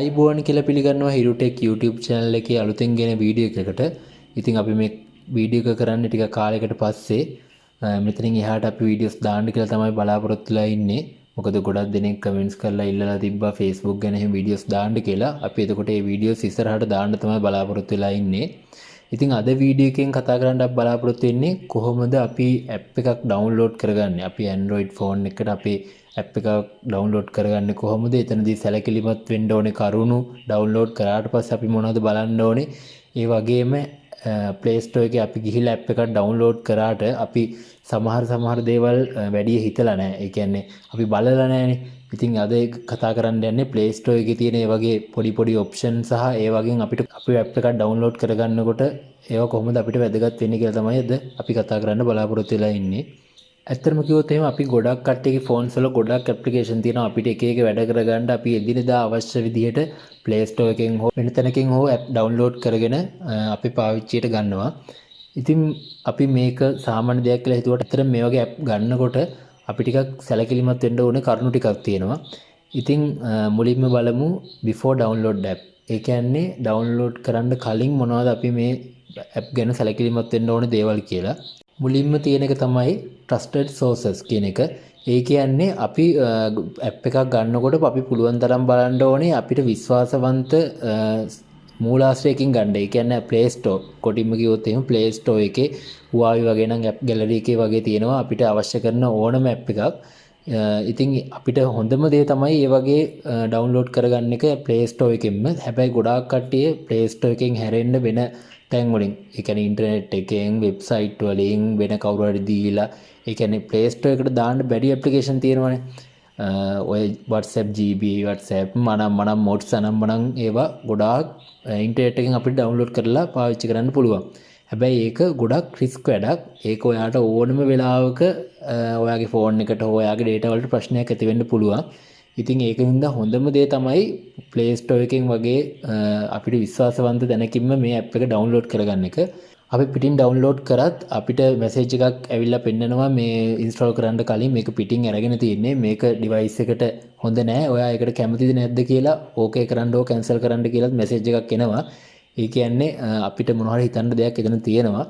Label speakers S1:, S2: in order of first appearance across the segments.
S1: අයිබෝන් කියලා පිළිගන්නවා Hiruuu Tech YouTube channel එකේ අලුතෙන් ගෙන වීඩියෝ එකකට. ඉතින් අපි මේ වීඩියෝ එක කරන්නේ ටික කාලයකට පස්සේ. මෙතනින් එහාට අපි වීඩියෝස් දාන්න කියලා තමයි බලාපොරොත්තු වෙලා ඉන්නේ. මොකද ගොඩක් දෙනෙක් කමෙන්ට්ස් කරලා ඉල්ලලා තිබ්බා Facebook ගැන එහෙම වීඩියෝස් දාන්න කියලා. අපි එතකොට මේ වීඩියෝස් ඉස්සරහට දාන්න තමයි බලාපොරොත්තු වෙලා ඉන්නේ. ඉතින් අද වීඩියෝ එකෙන් කතා කරන්න අපි බලාපොරොත්තු වෙන්නේ කොහොමද අපි ඇප් එකක් ඩවුන්ලෝඩ් කරගන්නේ. අපි Android phone එකකට අපේ ඇප් එකක් ඩවුන්ලෝඩ් කරගන්නේ කොහොමද? එතනදී සැලකිලිමත් වෙන්න ඕනේ කරුණු ඩවුන්ලෝඩ් කරාට පස්සේ අපි මොනවද බලන්න ඕනේ? ඒ වගේම Play Store එකේ අපි ගිහිල්ලා ඇප් එකක් ඩවුන්ලෝඩ් කරාට අපි සමහර දේවල් වැඩි හිතලා නැහැ. ඒ කියන්නේ අපි බලලා නැහැනේ. ඉතින් අද කතා කරන්න යන්නේ Play Store එකේ තියෙන ඒ වගේ පොඩි ඔප්ෂන් සහ ඒ වගේම අපිට අපේ ඇප් එකක් ඩවුන්ලෝඩ් කරගන්නකොට ඒවා කොහොමද අපිට වැදගත් වෙන්නේ කියලා තමයි අද අපි කතා කරන්න බලාපොරොත්තු වෙලා ඉන්නේ. ඇත්තටම කිව්වොත් එහෙම අපි ගොඩක් කට්ටියගේ ෆෝන්ස් වල ගොඩක් ඇප්ලිකේෂන් තියෙනවා අපිට එක වැඩ කරගන්න අපි එදිනෙදා අවශ්‍ය විදිහට Play Store එකෙන් හෝ වෙන තැනකින් හෝ ඇප් ඩවුන්ලෝඩ් කරගෙන අපි පාවිච්චියට ගන්නවා. ඉතින් අපි මේක සාමාන්‍ය දෙයක් කියලා හිතුවට ඇත්තටම මේ වගේ ඇප් ගන්නකොට අපි ටිකක් සැලකිලිමත් වෙන්න ඕනේ කරුණු ටිකක් තියෙනවා. ඉතින් මුලින්ම බලමු before download app. ඒ කියන්නේ ඩවුන්ලෝඩ් කරන්න කලින් මොනවද අපි මේ ඇප් ගැන සැලකිලිමත් වෙන්න ඕනේ දේවල් කියලා. මුලින්ම තියෙන එක තමයි trusted sources කියන එක. ඒ කියන්නේ අපි ඇප් එකක් ගන්නකොට අපි පුළුවන් තරම් බලන්න ඕනේ අපිට විශ්වාසවන්ත මූලාශ්‍රයකින් ගන්න. ඒ කියන්නේ Play Store. කොටින්ම කිව්වොත් එහෙම Play Store එකේ Huawei වගේ නම් app gallery එකේ වගේ තියෙනවා අපිට අවශ්‍ය කරන ඕනම app එකක්. ඉතින් අපිට හොඳම දේ තමයි මේ වගේ ඩවුන්ලෝඩ් කරගන්න එක Play Store එකෙන්ම. හැබැයි ගොඩාක් කට්ටිය Play Store එකෙන් හැරෙන්න වෙන තැන් වලින් ඒ කියන්නේ ඉන්ටර්නෙට් එකෙන් වෙබ්සයිට් වලින් වෙන කවුරු හරි දීලා ඒ කියන්නේ Play Store එකට දාන්න බැරි ඇප්ලිකේෂන් තියෙනවානේ. ඔය WhatsApp GB WhatsApp මනම් මොඩ්ස් අනම්මනම් ඒවා ගොඩාක් ඉන්ටර්නෙට් එකෙන් අපිට ඩවුන්ලෝඩ් කරලා පාවිච්චි කරන්න පුළුවන්. හැබැයි ඒක ගොඩක් රිස්ක් වැඩක්. ඒක ඔයාට ඕනම වෙලාවක ඔයාගේ ෆෝන් එකට හෝ ඔයාගේ data වලට ප්‍රශ්නයක් ඇති වෙන්න පුළුවන්. ඉතින් ඒකින්ද හොඳම දේ තමයි Play Store එකෙන් වගේ අපිට විශ්වාසවන්ත දැනකින්ම මේ app එක download කරගන්න එක. අපි පිටින් download කරත් අපිට message එකක් ඇවිල්ලා පෙන්නනවා මේ install කරන්න කලින් මේක පිටින් අරගෙන තියෙන්නේ මේක device එකට හොඳ නෑ. ඔයා ඒකට කැමතිද නැද්ද කියලා okay කරන්න ඕ cancel කරන්න කියලා message එකක් එනවා. ඒ කියන්නේ අපිට මොනවා හරි හිතන්න දෙයක් එතන තියෙනවා.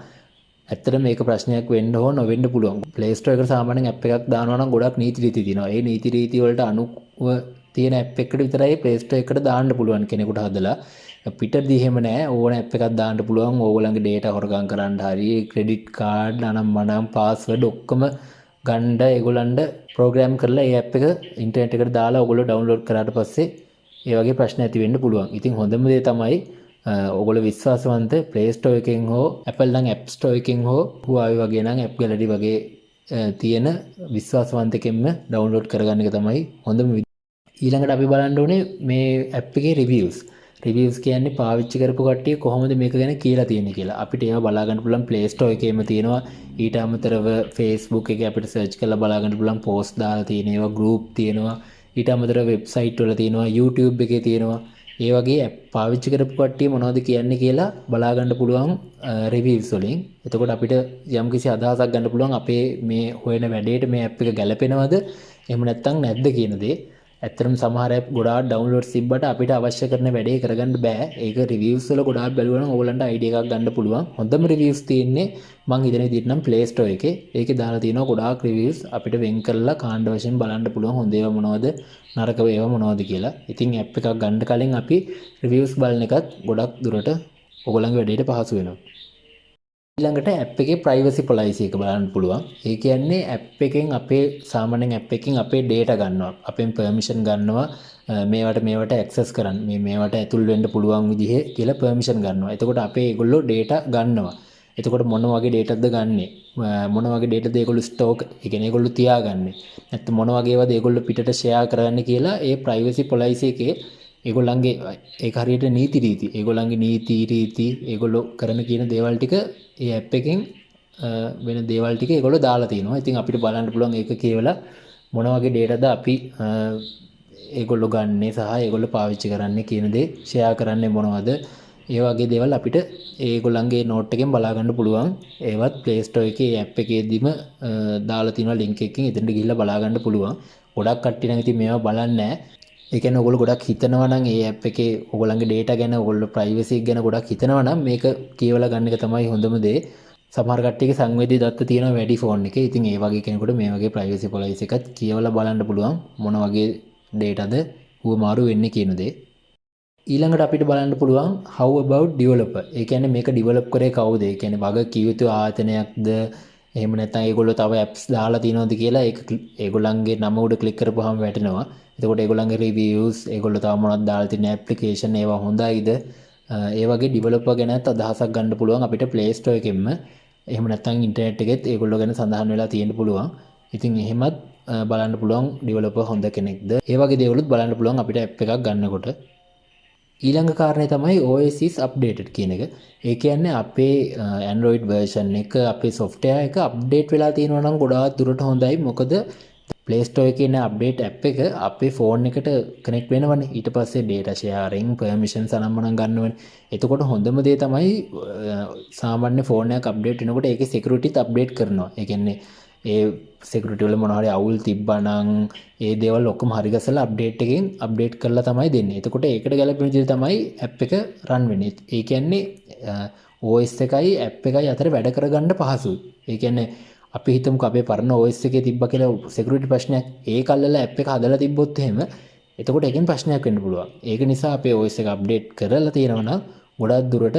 S1: ඇත්තටම මේක ප්‍රශ්නයක් වෙන්න හෝ නොවෙන්න පුළුවන්. Play Store එකට සාමාන්‍යයෙන් app එකක් දානවා නම් ගොඩක් නීති රීති තියෙනවා. ඒ නීති රීති වලට අනුව තියෙන app එකකට විතරයි Play Store එකට දාන්න පුළුවන් කෙනෙකුට හදලා. පිටදී එහෙම නෑ. ඕන app එකක් දාන්න පුළුවන්. ඕගොල්ලන්ගේ data හොරගම් කරන්න හරි credit card අනම්මනම් password ඔක්කොම ගන්න ඒගොල්ලන්ට program කරලා ඒ app එක internet එකට දාලා ඕගොල්ලෝ download කරාට පස්සේ ඒ වගේ ප්‍රශ්න ඇති වෙන්න පුළුවන්. ඉතින් හොඳම දේ තමයි ඔගොල්ලෝ විශ්වාසවන්ත Play Store එකෙන් හෝ Apple නම් App Store එකෙන් හෝ Huawei වගේ නම් App Gallery වගේ තියෙන විශ්වාසවන්ත එකෙන්ම download කරගන්න එක තමයි හොඳම විදිය. ඊළඟට අපි බලන්න ඕනේ මේ app එකේ reviews. Reviews කියන්නේ පාවිච්චි කරපු කට්ටිය කොහොමද මේක ගැන කියලා තියෙන්නේ කියලා. අපිට ඒවා බලා ගන්න පුළුවන් Play Store එකේම තියෙනවා. ඊට අමතරව Facebook එකේ අපිට search කරලා බලා ගන්න පුළුවන් post දාලා තියෙන ඒවා group තියෙනවා. ඊට අමතරව website වල තියෙනවා YouTube එකේ තියෙනවා. ඒ වගේ පාවිච්චි කරපු කට්ටිය මොනවද කියන්නේ කියලා බලා ගන්න පුළුවන් රිවිව්ස් වලින්. එතකොට අපිට යම්කිසි අදහසක් ගන්න පුළුවන් අපේ මේ හොයන වැඩේට මේ ඇප් එක ගැලපෙනවද එහෙම නැත්නම් නැද්ද කියන දේ. ඇත්තටම සමහර ඇප් ගොඩාක් ඩවුන්ලෝඩ් තිබ්බට අපිට අවශ්‍ය කරන වැඩේ කරගන්න බෑ. ඒක රිවිව්ස් වල ගොඩාක් බැලුවා නම් ඕගොල්ලන්ට අයිඩියා එකක් ගන්න පුළුවන්. හොඳම රිවිව්ස් තියෙන්නේ මං හිතන විදිහට නම් Play Store එකේ. ඒකේ දාලා තියෙනවා ගොඩාක් රිවිව්ස් අපිට වෙන් කරලා කාණ්ඩ වශයෙන් බලන්න පුළුවන් හොඳ ඒවා මොනවද නරක ඒවා මොනවද කියලා. ඉතින් ඇප් එකක් ගන්න කලින් අපි රිවිව්ස් බලන එකත් ගොඩක් දුරට ඕගොල්ලන්ගේ වැඩේට පහසු වෙනවා. ඊළඟට ඇප් එකේ privacy policy එක බලන්න පුළුවන්. ඒ කියන්නේ ඇප් එකෙන් අපේ සාමාන්‍යයෙන් ඇප් එකකින් අපේ data ගන්නවා. අපෙන් permission ගන්නවා මේවට access කරන්න. මේවට ඇතුල් වෙන්න පුළුවන් විදිහේ කියලා permission ගන්නවා. එතකොට අපේ ඒගොල්ලෝ data ගන්නවා. එතකොට මොන වගේ dataද ගන්නෙ? මොන වගේ dataද ඒගොල්ලෝ stock ඒ කියන්නේ ඒගොල්ලෝ තියාගන්නේ. නැත්නම් මොන වගේ ඒවාද ඒගොල්ලෝ පිටට share කරන්නේ කියලා ඒ privacy policy එකේ ඒගොල්ලන්ගේ ඒක හරියට නීති රීති. ඒගොල්ලන්ගේ නීති රීති ඒගොල්ලෝ කරන කියන දේවල් ටික ඒ ඇප් එකෙන් වෙන දේවල් ටික ඒගොල්ලෝ දාලා තිනවා. ඉතින් අපිට බලන්න පුළුවන් ඒක කියවලා මොන වගේ dataද අපි ඒගොල්ලෝ ගන්නෙ සහ ඒගොල්ලෝ පාවිච්චි කරන්නේ කියන දේ share කරන්නේ මොනවද? ඒ වගේ දේවල් අපිට ඒගොල්ලන්ගේ note එකෙන් බලා ගන්න පුළුවන්. ඒවත් Play Store එකේ app එකේදීම දාලා තිනවා link එකකින් එතනට ගිහිල්ලා බලා ගන්න පුළුවන්. ගොඩක් කට්ටිය නම් ඉතින් මේවා බලන්නේ නැහැ. ඒ කියන්නේ ඔයගොල්ලෝ ගොඩක් හිතනවා නම් ඒ ඇප් එකේ ඔයගොල්ලන්ගේ data ගැන ඔයගොල්ලෝ privacy ගැන ගොඩක් හිතනවා නම් මේක කියවලා ගන්න එක තමයි හොඳම දේ. සමහර කට්ටියගේ සංවේදී දත්ත තියෙනවා වැඩි ෆෝන් එකේ. ඉතින් ඒ වගේ කෙනෙකුට මේ වගේ privacy policy එකත් කියවලා බලන්න පුළුවන් මොන වගේ dataද හුවමාරු වෙන්නේ කියන දේ. ඊළඟට අපිට බලන්න පුළුවන් how about developer. ඒ කියන්නේ මේක develop කරේ කවුද? ඒ කියන්නේ වග කිය යුතු ආයතනයක්ද? එහෙම නැත්නම් ඒගොල්ලෝ තව apps දාලා තියෙනවද කියලා ඒක ඒගොල්ලන්ගේ නම උඩ ක්ලික් කරපුවාම වැටෙනවා. එතකොට ඒගොල්ලන්ගේ reviews, ඒගොල්ලෝ තව මොනවද දාලා තියෙන application ඒවා හොඳයිද? ඒ වගේ developer ගැනත් අදහසක් ගන්න පුළුවන් අපිට Play Store එකෙන්ම. එහෙම නැත්නම් ඉන්ටර්නෙට් එකෙත් ඒගොල්ලෝ ගැන සඳහන් වෙලා තියෙන්න පුළුවන්. ඉතින් එහෙමත් බලන්න පුළුවන් developer හොඳ කෙනෙක්ද? ඒ වගේ දේවලුත් බලන්න පුළුවන් අපිට app එකක් ගන්නකොට. ඊළඟ කාරණය තමයි OS is updated කියන එක. ඒ කියන්නේ අපේ Android version එක අපේ software එක update වෙලා තියෙනවා නම් ගොඩාක් දුරට හොඳයි. මොකද Play Store එකේ ඉන්න update app එක අපේ phone එකට connect වෙනවනේ. ඊට පස්සේ data sharing permissions අනම්මනම් ගන්නවනේ. එතකොට හොඳම දේ තමයි සාමාන්‍ය phone එකක් update වෙනකොට ඒකේ securityත් update කරනවා. ඒ කියන්නේ ඒ security වල මොනවා හරි අවුල් තිබ්බනම් ඒ දේවල් ඔක්කොම හරි ගස්සලා අප්ඩේට් එකෙන් අප්ඩේට් කරලා තමයි දෙන්නේ. එතකොට ඒකට ගැලපෙන විදිහට තමයි app එක run වෙන්නේ. ඒ කියන්නේ OS එකයි app එකයි අතර වැඩ කරගන්න පහසුයි. ඒ කියන්නේ අපි හිතමුකෝ අපේ පරණ OS එකේ තිබ්බ කියලා security ප්‍රශ්නයක් ඒක අල්ලලා app එක හදලා තිබ්බොත් එහෙම එතකොට ඒකෙන් ප්‍රශ්නයක් වෙන්න පුළුවන්. ඒක නිසා අපේ OS එක අප්ඩේට් කරලා තියෙනවා නම් ගොඩාක් දුරට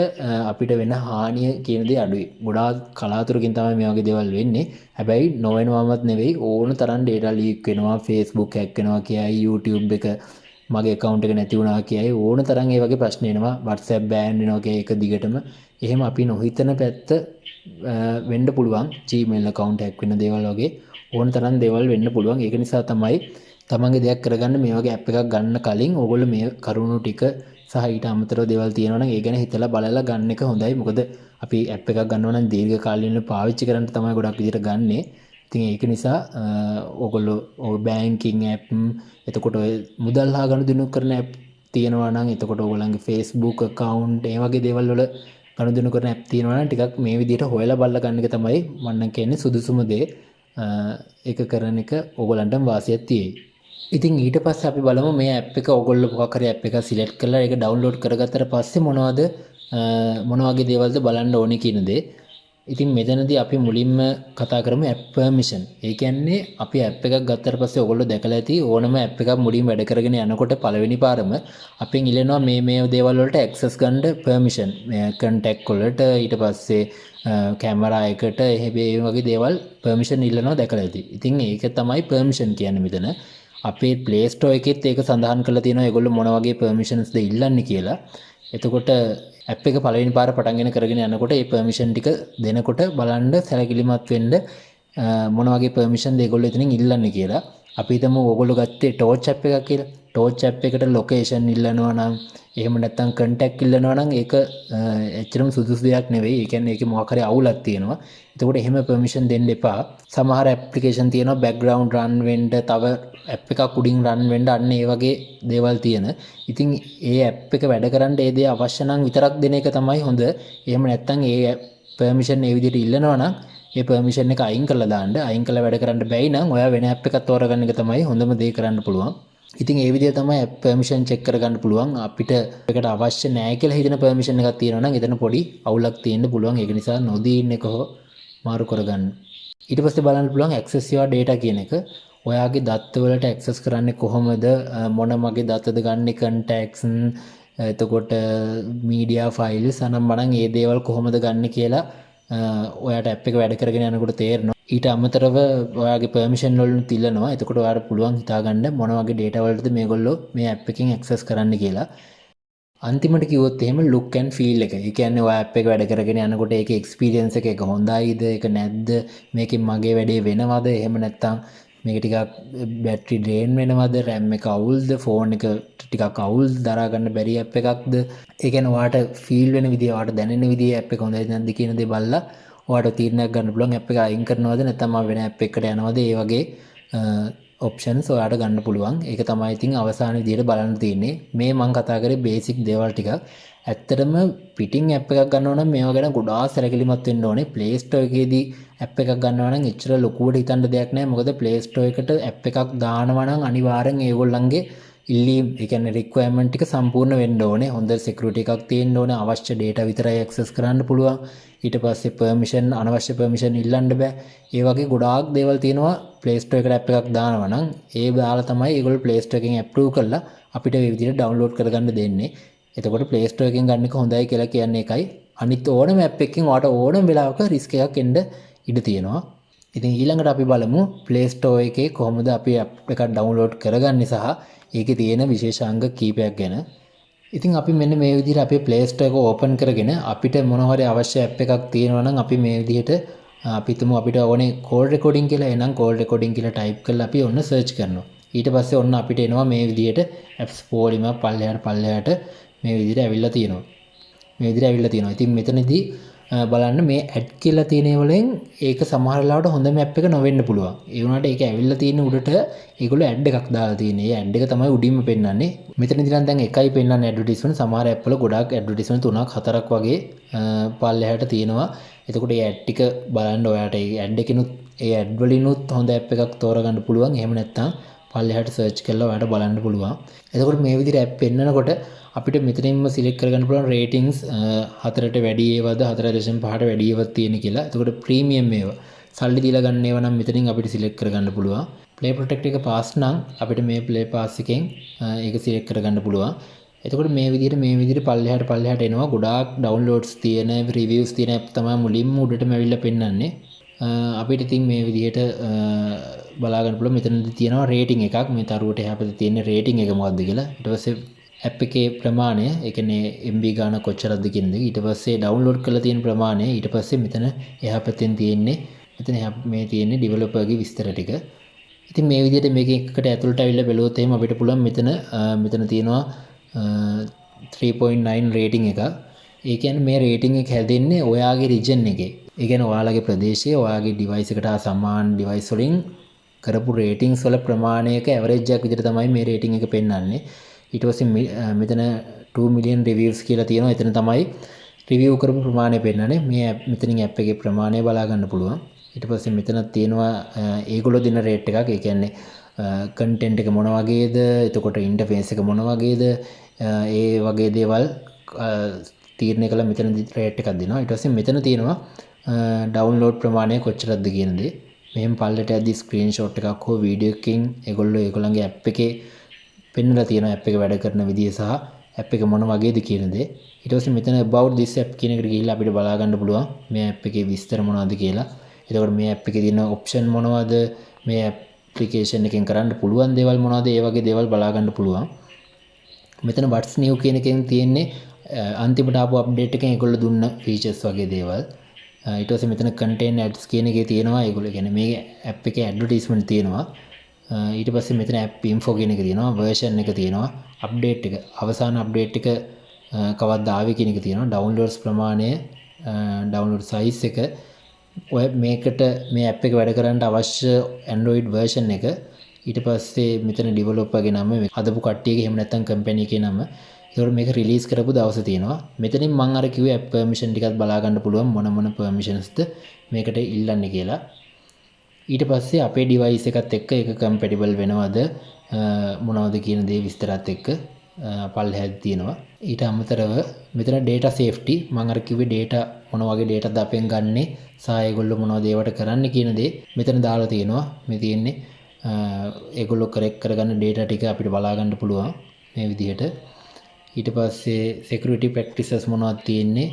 S1: අපිට වෙන හානිය කියන දේ අඩුයි. ගොඩාක් කලාතුරකින් තමයි මේ වගේ දේවල් වෙන්නේ. හැබැයි නොවෙනවමත් නෙවෙයි ඕන තරම් data leak වෙනවා, Facebook hack වෙනවා කියයි, YouTube එක මගේ account එක නැති වුණා කියයි ඕන තරම් ඒ වගේ ප්‍රශ්න එනවා. WhatsApp ban වෙනවා කියයි එක දිගටම. එහෙම අපි නොහිතන පැත්ත වෙන්න පුළුවන්. Gmail account hack වෙන දේවල් වගේ ඕන තරම් දේවල් වෙන්න පුළුවන්. ඒක නිසා තමයි තමන්ගේ දෙයක් කරගන්න මේ වගේ app එකක් ගන්න කලින් ඕගොල්ලෝ මේ කරුණු ටික සහ ඊට අමතරව දේවල් තියෙනවා නම් ඒ ගැන හිතලා බලලා ගන්න එක හොඳයි. මොකද අපි app එකක් ගන්නවා නම් දීර්ඝ කාලීනව පාවිච්චි කරන්න තමයි ගොඩක් විදිහට ගන්නෙ. ඉතින් ඒක නිසා ඕගොල්ලෝ banking app එතකොට ඔය මුදල් හා ගනුදෙනු කරන app තියෙනවා නම් එතකොට ඕගොල්ලන්ගේ Facebook account ඒ වගේ දේවල් වල ගනුදෙනු කරන app තියෙනවා නම් ටිකක් මේ විදිහට හොයලා බලලා ගන්න එක තමයි මම කියන්නේ සුදුසුම දේ. ඒක කරන එක ඕගොල්ලන්ටම වාසියක් තියෙයි. ඉතින් ඊට පස්සේ අපි බලමු මේ app එක ඔයගොල්ලෝ මොකක් හරි app එකක් select කරලා ඒක download කරගත්තට පස්සේ මොන වගේ දේවල්ද බලන්න ඕනේ කියන දේ. ඉතින් මෙතනදී අපි මුලින්ම කතා කරමු app permission. ඒ කියන්නේ අපි app එකක් ගත්තට පස්සේ ඔයගොල්ලෝ දැකලා ඇති ඕනම app එකක් මුලින් වැඩ කරගෙන යනකොට පළවෙනි පාරම අපෙන් ඉල්ලනවා මේ දේවල් වලට access ගන්න permission. contact වලට ඊට පස්සේ කැමරා එකට ඒ වගේ දේවල් permission ඉල්ලනවා දැකලා ඇති. ඉතින් ඒක තමයි permission කියන්නේ මෙතන. අපේ Play Store එකෙත් ඒක සඳහන් කරලා තියෙනවා ඒගොල්ලෝ මොන වගේ permissionsද ඉල්ලන්නේ කියලා. එතකොට app එක පළවෙනි පාර පටන්ගෙන කරගෙන යනකොට මේ permission ටික දෙනකොට බලන්න සැලකිලිමත් වෙන්න මොන වගේ permission ද ඒගොල්ලෝ එතනින් ඉල්ලන්නේ කියලා. අපි හිතමු ඕගොල්ලෝ ගත්තේ torch app එකක් කියලා. torch app එකට location ඉල්ලනවා නම් එහෙම නැත්නම් contact ඉල්ලනවා නම් ඒක එච්චරම සුදුසු දෙයක් නෙවෙයි. ඒ කියන්නේ ඒකේ මොකක් හරි අවුලක් තියෙනවා. එතකොට එහෙම permission දෙන්න එපා. සමහර application තියෙනවා background run වෙන්න, තව app එකක් උඩින් run වෙන්න අන්න ඒ වගේ දේවල් තියෙන. ඉතින් ඒ app එක වැඩ කරන්න ඒ දේ අවශ්‍ය නම් විතරක් දෙන එක තමයි හොඳ. එහෙම නැත්නම් ඒ permission ඒ විදිහට ඉල්ලනවා නම් ඒ permission එක අයින් කරලා දාන්න. අයින් කරලා වැඩ කරන්න බැයි නම් ඔයා වෙන app එකක් තෝරගන්න එක තමයි හොඳම දේ කරන්න පුළුවන්. ඉතින් ඒ විදිහ තමයි app permission check කරගන්න පුළුවන්. අපිට ඒකට අවශ්‍ය නැහැ කියලා හිතන permission එකක් තියෙනවා නම් එතන පොඩි අවුලක් තියෙන්න පුළුවන්. ඒක නිසා නොදී ඉන්න එක හෝ මාරු කරගන්න. ඊට පස්සේ බලන්න පුළුවන් access your data කියන එක. ඔයාගේ දත්ත වලට access කරන්නේ කොහොමද? මොන මගේ දත්තද ගන්නෙ? contacts එතකොට media files අනම්මනම් මේ දේවල් කොහොමද ගන්න කියලා ඔයාට app එක වැඩ කරගෙන යනකොට තේරෙනවා. ඊට අමතරව ඔයාගේ permission වලින් තිල්ලනවා. එතකොට ඔයාට පුළුවන් හිතාගන්න මොන වගේ data වලටද මේගොල්ලෝ මේ app එකෙන් access කරන්න කියලා. අන්තිමට කිව්වොත් එහෙම look and feel එක. ඒ කියන්නේ ඔය app එක වැඩ කරගෙන යනකොට ඒකේ experience එක හොඳයිද? ඒක නැද්ද? මේකෙන් මගේ වැඩේ වෙනවද? එහෙම නැත්නම් මේක ටිකක් battery drain වෙනවද? RAM එක අවුල්ද? phone එක ටිකක් අවුල් දරා ගන්න බැරි app එකක්ද? ඒ කියන්නේ ඔයාට feel වෙන විදිය, ඔයාට දැනෙන විදිය app එක හොඳයි නැද්ද කියන දේ බලලා ඔයාට තීරණයක් ගන්න පුළුවන් app එක අයින් කරනවද නැත්නම් වෙන app එකකට යනවද? ඒ වගේ options ඔයාට ගන්න පුළුවන්. ඒක තමයි ඉතින් අවසාන විදියට බලන්න තියෙන්නේ. මේ මම කතා කරේ basic දේවල් ටික. ඇත්තටම පිටින් app එකක් ගන්නවා නම් මේවා ගැන ගොඩාක් සැලකිලිමත් වෙන්න ඕනේ. Play Store එකේදී app එකක් ගන්නවා නම් එච්චර ලොකුවට හිතන්න දෙයක් නැහැ. මොකද Play Store එකට app එකක් දානවා නම් අනිවාර්යෙන් ඒගොල්ලන්ගේ ඉල්ලීම් ඒ කියන්නේ රික්වයර්මන්ට් ටික සම්පූර්ණ වෙන්න ඕනේ. හොඳ සිකියුරිටි එකක් තියෙන්න ඕනේ. අවශ්‍ය data විතරයි access කරන්න පුළුවන්. ඊට පස්සේ permission අනවශ්‍ය permission ඉල්ලන්න බෑ. ඒ වගේ ගොඩාක් දේවල් තියෙනවා Play Store එකට app එකක් දානවා නම් ඒ දාලා තමයි ඒගොල්ලෝ Play Store එකෙන් approve කරලා අපිට මේ විදිහට download කරගන්න දෙන්නේ. එතකොට Play Store එකෙන් ගන්න එක හොඳයි කියලා කියන්නේ එකයි. අනිත් ඕනම app එකකින් ඔයාට ඕනම වෙලාවක risk එකක් එන්න ඉඩ තියෙනවා. ඉතින් ඊළඟට අපි බලමු Play Store එකේ කොහොමද අපි app එකක් download කරගන්නේ සහ ඒකේ තියෙන විශේෂාංග කීපයක් ගැන. ඉතින් අපි මෙන්න මේ විදිහට අපේ Play Store එක open කරගෙන අපිට මොන හරි අවශ්‍ය app එකක් තියෙනවා නම් අපි මේ විදිහට අපි තුමු අපිට ඕනේ call recording කියලා. එහෙනම් call recording කියලා type කරලා අපි ඔන්න search කරනවා. ඊට පස්සේ ඔන්න අපිට එනවා මේ විදිහට apps පොලිම පල්ලෙහාට මේ විදිහට ඇවිල්ලා තියෙනවා. මේ විදිහට ඇවිල්ලා තියෙනවා. ඉතින් මෙතනදී බලන්න මේ ඇඩ් කියලා තියෙන වලින් ඒක සමහර වෙලාවට හොඳම ඇප් එක නොවෙන්න පුළුවන්. ඒ වුණාට ඒක ඇවිල්ලා තියෙන උඩට ඒගොල්ලෝ ඇඩ් එකක් දාලා තියෙන්නේ. ඒ ඇඩ් එක තමයි උඩින්ම පෙන්නන්නේ. මෙතනදී නම් දැන් එකයි පෙන්නන්නේ ඇඩ්වර්ටයිස්මන්ට්. සමහර ඇප් වල ගොඩාක් ඇඩ්වර්ටයිස්මන්ට් 3ක් 4ක් වගේ පල්ලෙහාට තියෙනවා. එතකොට මේ ඇඩ් ටික බලන්න ඔයාට ඒ ඇඩ් එකිනුත් ඒ ඇඩ් වලිනුත් හොඳ ඇප් එකක් තෝරගන්න පුළුවන්. එහෙම නැත්නම් පල්ලෙහාට සර්ච් කරලා ඔයාට බලන්න පුළුවන්. එතකොට මේ විදිහට ඇප් පෙන්නනකොට අපිට මෙතනින්ම සිලෙක්ට් කරගන්න පුළුවන් රේටින්ග්ස් 4ට වැඩි ඒවාද 4.5ට වැඩි ඒවාද තියෙන කියලා. එතකොට ප්‍රීමියම් ඒවා සල්ලි දීලා ගන්න ඒවා නම් මෙතනින් අපිට සිලෙක්ට් කරගන්න පුළුවන්. Play Protect එක පාස් නම් අපිට මේ Play Pass එකෙන් ඒක සිලෙක්ට් කරගන්න පුළුවන්. එතකොට මේ විදිහට පල්ලෙහාට එනවා. ගොඩාක් downloads තියෙන reviews තියෙන app තමයි මුලින්ම උඩටම ඇවිල්ලා පෙන්නන්නේ. අපිට ඉතින් මේ විදිහට බලා ගන්න පුළුවන්. මෙතනදී තියෙනවා රේටින් එකක්. මේ තරුවට එහා පැත්තේ තියෙන රේටින් එක මොකක්ද කියලා. ඊට පස්සේ ඇප් එකේ ප්‍රමාණය, ඒ කියන්නේ MB ගාන කොච්චරද කියන එක. ඊට පස්සේ ඩවුන්ලෝඩ් කරලා තියෙන ප්‍රමාණය. ඊට පස්සේ මෙතන එහා පැත්තෙන් තියෙන්නේ මේ තියෙන්නේ ඩෙවලොපර්ගේ විස්තර ටික. ඉතින් මේ විදිහට මේක එකකට ඇතුළට අවිල්ලා බැලුවොත් එහෙම අපිට පුළුවන් මෙතන තියෙනවා 3.9 රේටින් එක. ඒ කියන්නේ මේ රේටින් එක හැදෙන්නේ ඔයාගේ රීජන් එකේ. ඒ කියන්නේ ඔයාලගේ ප්‍රදේශයේ ඔයාගේ ඩිවයිස් එකට සමාන ඩිවයිස් වලින් කරපු රේටින්ග්ස් වල ප්‍රමාණයක ඇවරේජ් එකක් විදිහට තමයි මේ රේටින් එක පෙන්වන්නේ. ඊට පස්සේ මෙතන 2 මිලියන් රිවිව්ස් කියලා තියෙනවා. එතන තමයි රිවිව් කරපු ප්‍රමාණය පෙන්නන්නේ. මේ මෙතනින් ඇප් එකේ ප්‍රමාණය බලා ගන්න පුළුවන්. ඊට පස්සේ මෙතන තියෙනවා ඒගොල්ලෝ දෙන රේට් එකක්. ඒ කියන්නේ කන්ටෙන්ට් එක මොන වගේද, එතකොට ඉන්ටර්ෆේස් එක මොන වගේද, ඒ වගේ දේවල් තීරණය කළා මෙතන රේට් එකක් දෙනවා. ඊට පස්සේ මෙතන තියෙනවා ඩවුන්ලෝඩ් ප්‍රමාණය කොච්චරද කියන දේ. මෙහෙම පල්ලට යද්දි ස්ක්‍රීන්ෂොට් එකක් හෝ වීඩියෝ එකකින් ඒගොල්ලන්ගේ ඇප් එකේ පෙන්නලා තියෙනවා ඇප් එක වැඩ කරන විදිය සහ ඇප් එක මොන වගේද කියන දේ. ඊට පස්සේ මෙතන about this app කියන එකට ගිහිල්ලා අපිට බලා ගන්න පුළුවන් මේ ඇප් එකේ විස්තර මොනවද කියලා. එතකොට මේ ඇප් එකේ තියෙන ඔප්ෂන් මොනවද, මේ ඇප්ලිකේෂන් එකෙන් කරන්න පුළුවන් දේවල් මොනවද, ඒ වගේ දේවල් බලා ගන්න පුළුවන්. මෙතන what's new කියන එකෙන් තියෙන්නේ අන්තිමට ආපු අප්ඩේට් එකෙන් ඒගොල්ලෝ දුන්න ෆීචර්ස් වගේ දේවල්. ඊට පස්සේ මෙතන content ads කියන එකේ තියෙනවා ඒගොල්ලෝ කියන්නේ මේ ඇප් එකේ ඇඩ්වර්ටයිස්මන්ට් තියෙනවා. ඊට පස්සේ මෙතන app info කියන එක තියෙනවා, version එක තියෙනවා, update එක, අවසාන update එක කවද්ද ආවේ කියන එක තියෙනවා, downloads ප්‍රමාණය, download size එක, ඔය මේකට මේ app එක වැඩ කරන්න අවශ්‍ය Android version එක, ඊට පස්සේ මෙතන developer ගේ නම, හදපු කට්ටියගේ එහෙම නැත්නම් company එකේ නම. ඒකට මේක රිලීස් කරපු දවස තියෙනවා. මෙතනින් මම අර කිව්වේ app permission ටිකත් බලා ගන්න පුළුවන් මොන permissionsද මේකට ඉල්ලන්නේ කියලා. ඊට පස්සේ අපේ ඩිවයිස් එකත් එක්ක ඒක කම්පැටිබල් වෙනවද මොනවද කියන දේ විස්තරات එක්ක පල්ලෙහාදී තියෙනවා. ඊට අමතරව මෙතන data safety මම අර කිව්වේ data මොන වගේ dataද අපෙන් ගන්නෙ සහ ඒගොල්ලෝ මොනවද ඒවට කරන්න කියන දේ මෙතන දාලා තියෙනවා. මේ තියෙන්නේ ඒගොල්ලෝ කරෙක්ට් කරගන්න data ටික අපිට බලා ගන්න පුළුවන් මේ විදිහට. ඊට පස්සේ security practices මොනවද තියෙන්නේ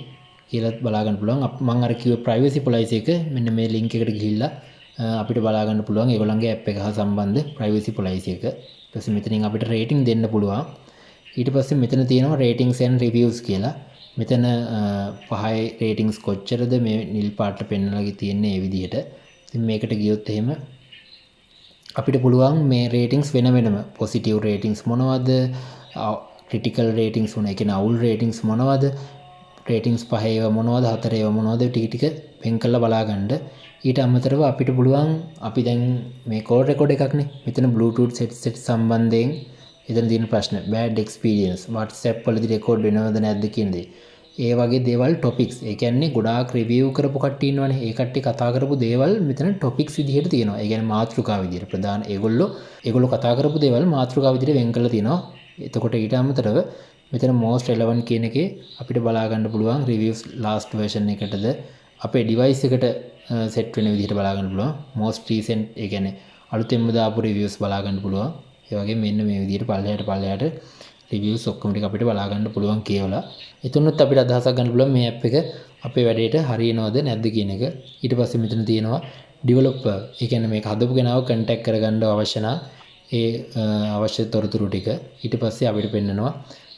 S1: කියලාත් බලා ගන්න පුළුවන්. මම අර කිව්වේ privacy policy එක මෙන්න මේ link එකට ගිහිල්ලා අපිට බලා ගන්න පුළුවන් ඒගොල්ලන්ගේ app එක හා සම්බන්ධ privacy policy එක. ඊට පස්සේ මෙතනින් අපිට rating දෙන්න පුළුවන්. ඊට පස්සේ මෙතන තියෙනවා ratings and reviews කියලා. මෙතන 5 ratings කොච්චරද මේ නිල් පාට පෙන්වලා තියෙන්නේ මේ විදිහට. ඉතින් මේකට ගියොත් එහෙම අපිට පුළුවන් මේ ratings වෙන වෙනම positive ratings මොනවද, critical ratings මොනවද, ඒ කියන්නේ අවුල් ratings මොනවද, ratings 5 ඒවා මොනවද, 4 ඒවා මොනවද ටික වෙන් කරලා බලා ගන්න. ඊට අමතරව අපිට පුළුවන් අපි දැන් මේ කෝල් රෙකෝඩ් එකක්නේ මෙතන Bluetooth set සම්බන්ධයෙන් එතන තියෙන ප්‍රශ්න bad experience WhatsApp වලදී රෙකෝඩ් වෙනවද නැද්ද කියන දේ. ඒ වගේ දේවල් ටොපික්ස්. ඒ කියන්නේ ගොඩාක් රිවිව් කරපු කට්ටිය ඉන්නවනේ. ඒ කට්ටිය කතා කරපු දේවල් මෙතන ටොපික්ස් විදිහට තියෙනවා. ඒ කියන්නේ මාතෘකා විදිහට ප්‍රධාන ඒගොල්ලෝ කතා කරපු දේවල් මාතෘකා විදිහට වෙන් කරලා තියෙනවා. එතකොට ඊට අමතරව මෙතන most relevant කියන එකේ අපිට බලා ගන්න පුළුවන් reviews last version එකටද අපේ device එකට set වෙන විදිහට බලා ගන්න පුළුවන්. most recent ඒ කියන්නේ අලුතෙන්ම දාපු reviews බලා ගන්න පුළුවන්. ඒ වගේ මෙන්න මේ විදිහට පල්ලෙහාට reviews ඔක්කොම ටික අපිට බලා ගන්න පුළුවන් කියලා. එතනොත් අපිට අදහසක් ගන්න පුළුවන් මේ app එක අපේ වැඩේට හරියනවද නැද්ද කියන එක. ඊට පස්සේ මෙතන තියෙනවා developer. ඒ කියන්නේ මේක හදපු කෙනාව contact කරගන්න අවශ්‍ය නම් ඒ අවශ්‍ය තොරතුරු ටික. ඊට පස්සේ අපිට පෙන්නනවා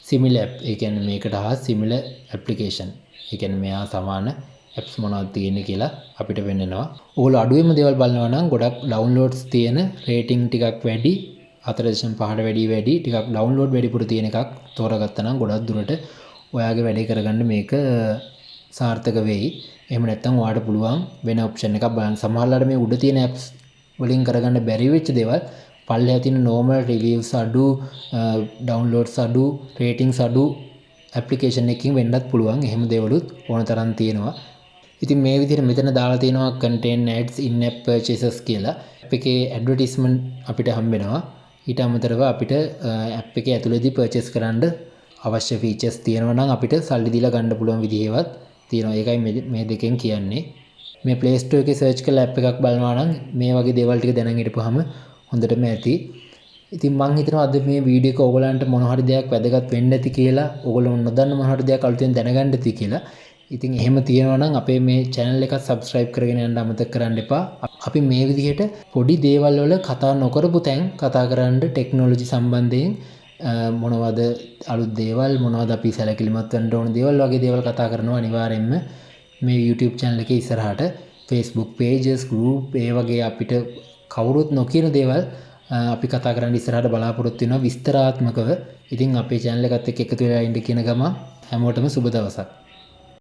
S1: similar app. ඒ කියන්නේ මේකට හා similar application. ඒ කියන්නේ මෙහා සමාන apps මොනවද තියෙන්නේ කියලා අපිට පෙන්නනවා. ඕගොල්ලෝ අඩුවෙන්ම දේවල් බලනවා නම් ගොඩක් downloads තියෙන rating ටිකක් වැඩි 4.5ට වැඩි ටිකක් download වැඩිපුර තියෙන එකක් තෝරගත්තා නම් ගොඩක් දුරට ඔයාගේ වැඩේ කරගන්න මේක සාර්ථක වෙයි. එහෙම නැත්නම් ඔයාලට පුළුවන් වෙන option එකක් බලන්න. සමහරවිට මේ උඩ තියෙන apps වලින් කරගන්න බැරි වෙච්ච දේවල් පල්ලෙහා තියෙන normal reviews අඩු downloads අඩු ratings අඩු application එකකින් වෙන්නත් පුළුවන්. එහෙම දේවලුත් ඕන තරම් තියෙනවා. ඉතින් මේ විදිහට මෙතන දාලා තියෙනවා contain ads in app purchases කියලා. app එකේ advertisement අපිට හම්බ වෙනවා. ඊට අමතරව අපිට app එකේ ඇතුළේදී purchase කරන්න අවශ්‍ය features තියෙනවා නම් අපිට සල්ලි දීලා ගන්න පුළුවන් විදිහේවත් තියෙනවා. ඒකයි මේ දෙකෙන් කියන්නේ. මේ Play Store එකේ search කරලා app එකක් බලනවා නම් මේ වගේ දේවල් ටික දැනන් හිටපුවාම හොඳටම ඇති. ඉතින් මම හිතනවා අද මේ වීඩියෝ එක ඕගලන්ට මොන හරි දෙයක් වැදගත් වෙන්න ඇති කියලා, ඕගොල්ලෝ නොදන්න මොන හරි දෙයක් අලුතෙන් දැනගන්න ඇති කියලා. ඉතින් එහෙම තියෙනවා නම් අපේ මේ channel එක subscribe කරගෙන යන්න අමතක කරන්න එපා. අපි මේ විදිහට පොඩි දේවල් වල කතා නොකරපු තැන් කතා කරන්න ටෙක්නොලොජි සම්බන්ධයෙන් මොනවද අලුත් දේවල් මොනවද අපි සැලකිලිමත් වෙන්න ඕන දේවල් වගේ දේවල් කතා කරනවා අනිවාර්යෙන්ම මේ YouTube channel එකේ ඉස්සරහට. Facebook pages group ඒ වගේ අපිට කවුරුත් නොකියන දේවල් අපි කතා කරන්න ඉස්සරහට බලාපොරොත්තු වෙනවා විස්තරාත්මකව. ඉතින් අපේ channel එකත් එක්ක එකතු වෙලා ඉන්න කියන ගම හැමෝටම සුබ දවසක්.